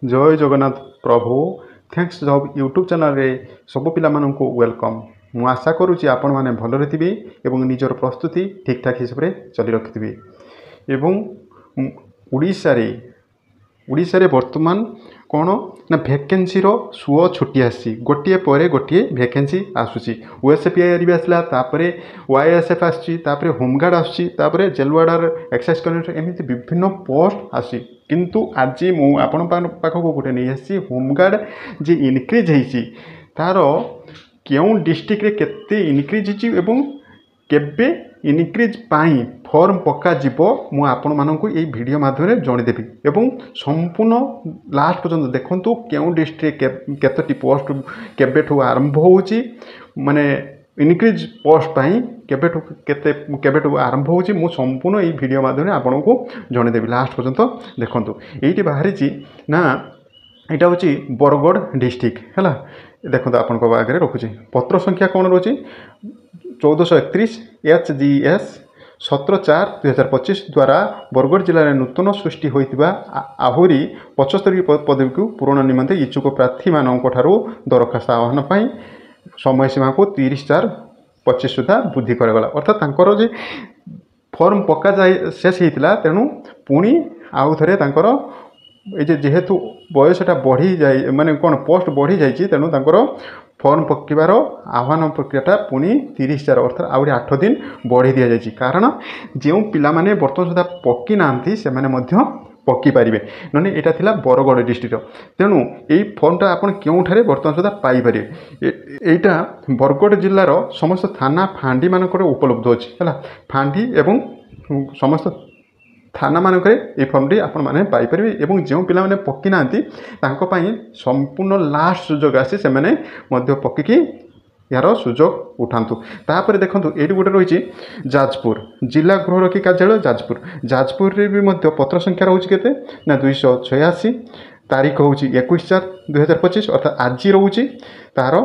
जय जगन्नाथ प्रभु thanks job YouTube channel रे सब पिला माननकु वेलकम। मु आशा करूची आपण माने भलरे थिबे एवं निजर प्रस्तुति ठीक ठाक हिसाब रे चली रखिथिबे एवं उड़ीसा रे वर्तमान कौन ना भैकेन्सी सुओ छुट्टी आसी गोटे पर गोटे भैकेन्सी आसूसी ओएसएफआई भी आसला तापरे वाईएसएफ आसी होमगार्ड आसूसी जेलवार्डर एक्साइज कलेक्टर एमती विभिन्न पोस्ट आसी किंतु आज मु आपण पाखक गोटे नहीं आसी होमगार्ड जे इनक्रीज होती तार क्यों डिस्ट्रिक्ट रे केते इनक्रीज होती केबे इनक्रीज पाई फॉर्म पक्का जीवो मु आपण मानकु एई वीडियो माध्यम जणीदेवी एवं संपूर्ण लास्ट पर्यंत देखंतु केउ डिस्ट्रिक्ट केतोटी पोस्ट केबेठु आरंभ होउची माने इनक्रीज पोस्ट पाई केबेठु आरंभ होउची मु संपूर्ण एई वीडियो माध्यम आपनको जणीदेवी लास्ट पर्यंत देखंतु एइटी बाहरीची ना एटा होची बरगढ़ डिस्ट्रिक्ट हैला देखंतु आपनको आगे रखुची पत्र संख्या कोन रोची 1431 HGS 17/4/2025 द्वारा बरगढ़ जिले में नूतन सृष्टि होता आहरी 75 पदवी को पूरण निमंते इच्छुक प्रार्थी मानक दरखास्त आह्वान पर समय सीमा को 30/4/25 सुधा वृद्धि करागला अर्थात तांकर जे फॉर्म पक्का जाए शेष होता तेणु पुणी आउ थे जेहेतु बयसटा बढ़ी जाए माने कौन पोस्ट बढ़ी जाइए तेणु तांकर फॉर्म पकेबार आह्वान प्रक्रियाटा पुणी 30,000 अर्थात आहरी 8 दिन बढ़ी दि जाइए कारण जो पिला माने बर्तमान सुधा पकी नांती से माने मध्य पकी पारिबे नने एटा थिला बरगढ़ डिस्ट्रिक्ट तेणु यही फॉर्मटा आपण केउठारे बर्तमान सुधा पाई पारिबे एटा बरगढ़ जिल्लार समस्त थाना फांडी मानकर उपलब्ध अछि हला फांडी एवं समस्त थाना मानक फॉर्मटी आपण मैंने पाइपर एवं जो पिला माने पकी नांती तांको पई संपूर्ण लास्ट सुजोग आसी से माने मध्य पकिकी यार सुजोग उठातु तापर देखंतु एटी गोटे रही जाजपुर जिला गृहरक्षी कार्यालय जाजपुर रे भी मध्य पत्र संख्या रोचे केते ना 286 तारीख हूँ 21/4/2025 अर्थात आज रोचे तार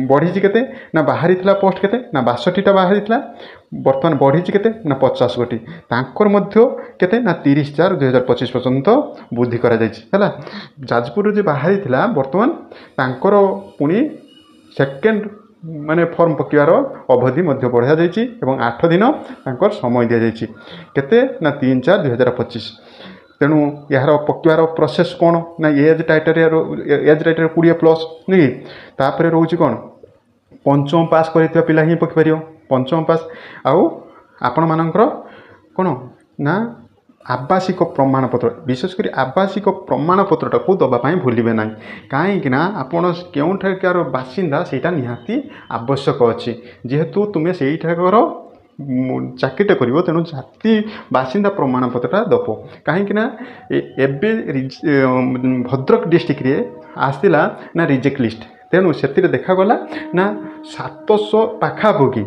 बढ़ी केते ना बाहरी पोस्ट केते ना 62टा बाहरी बर्तमान बढ़ी केते ना 50 गोटी तांकर मध्य केते ना 30/4/2025 पर्यंत वृद्धि करा जायछि हला जाजपुर जे बाहरी बर्तमान तांकर पुणी सेकेंड माने फॉर्म पकेबार अवधि मध्य बढ़ा जायछि एवं 8 दिन तांकर समय दिया जायछि केते ना 3/4/2025 तेणु यार पकेबार प्रोसेस कौन ना एज टाइटर 20+ नहीं तापर रोचे कौन पंचम पास कर पिला ही पकिपर पंचम पास आउ आपण मानकर कौन ना आवासिक प्रमाणपत्र विशेषकर आवासिक प्रमाणपत्रटा को दवापाई भूलिबे ना कहीं आपण केउठार बासिंदा सेटा निहाती आवश्यक अच्छी जेहेतु तुम्हें से चाकरीटा कर तेणु जाति बासिंदा प्रमाणपत्रटा दब कहीं एबे भद्रक डिस्ट्रिक्ट रे आसला ना रिजेक्ट लिस्ट तेणु से देखागला ना 700 पाखापाखि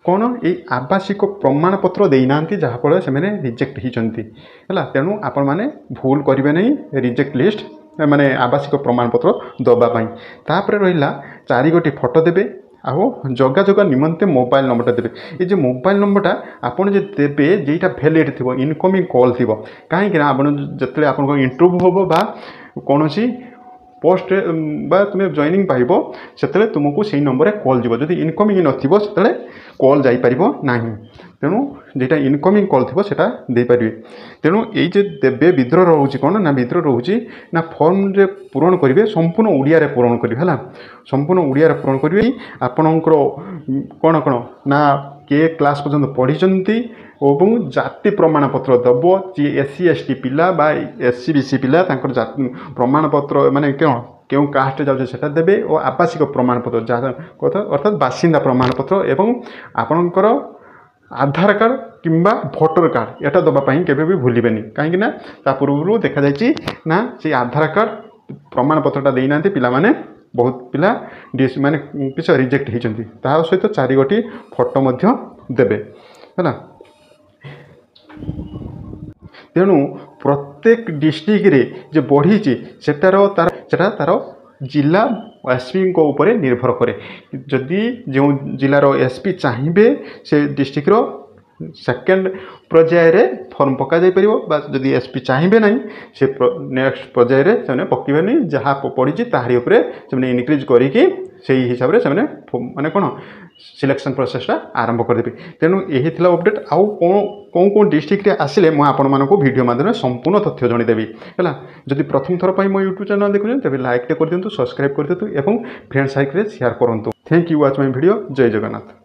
कौन ये आवासिक प्रमाणपत्र देना जहाँफल से रिजेक्ट होती है तेणु आपण मैंने भूल करेंगे नहीं रिजेक्ट लिस्ट माने आवासिक प्रमाणपत्र दवापाई तापर रहा 4 गोटी फोटो देवे आहो जोगाजोग निमंते मोबाइल नंबरटा देवे ये जो मोबाइल नंबरटा आपन जे देवे जेटा वैलिड थिबो इनकमिंग कॉल थिबो काहे कि आपन जतले आपन इंटरव्यू होबो बा कोनोसी पोस्ट बा तुम जॉइनिंग पाइबो सेतले तुमको सही नंबर रे कॉल जीवो जदि इनकमिंग नथिबो सेतले कॉल जाई परिबो नाही तेणु जेटा इनकमिंग कॉल थिबो सेटा दे परिबे तेणु एई जे देबे विद्रोह रहउची कोन ना विद्रोह रहउची ना फॉर्म रे पूरण करिवे संपूर्ण ओडिया रे पूरण करिवे हला संपूर्ण ओडिया रे पूरण करिवे आपनकर कोन कोन ना के क्लास पर्यंत पढ़ी और जाति प्रमाणपत्र दब जी SC ST पिला बा SC BC पिला तांकर जाति प्रमाणपत्र माने क्यों कास्ट जाऊे सेटा देबे और आवासिक प्रमाणपत्र जहाँ कथा अर्थात बासिंदा प्रमाणपत्र एवं आपणकर आधार कार्ड किंबा भोटर कार्ड एटा दबापाई केबे भी भूलिबेनी कहीं ना पूर्व देखा जाइए ना से आधार कार्ड प्रमाणपत्रटा देना पिला माने बहुत पिला माने किछ रिजेक्ट होती सहित 4 गोटी फोटो मध्य देबे है तेणु प्रत्येक डिस्ट्रिक्ट रे जे बढ़ी तार जिला एसपी ऊपर निर्भर करे जदि जो जिलार एसपी चाहिए से डिस्ट्रिक्टर सेकेंड पर्यायर फॉर्म पका जाई परिबो बा जदि एसपी चाहिए ना से नेक्स्ट पर्यायर से पकेबे जहाँ पड़ी ताहारी उपरे से इनक्रिज करिकी से हिसाब से माने कौन सिलेक्शन प्रोसेसटा आरंभ करदेबे। तेणु यही थिला अपडेट। आउ कौन कौन डिस्ट्रिक्ट आसिले मुझे आपण मानक वीडियो माध्यम संपूर्ण तथ्य जनईदेवी है। जदि प्रथम थर पर मो यूट्यूब चैनल देखुं तेज लाइक कर दिंतु, सब्सक्राइब कर दिंतु और फ्रेंड सर्कल शेयर करूँ। Thank you watch my video. जय जगन्नाथ।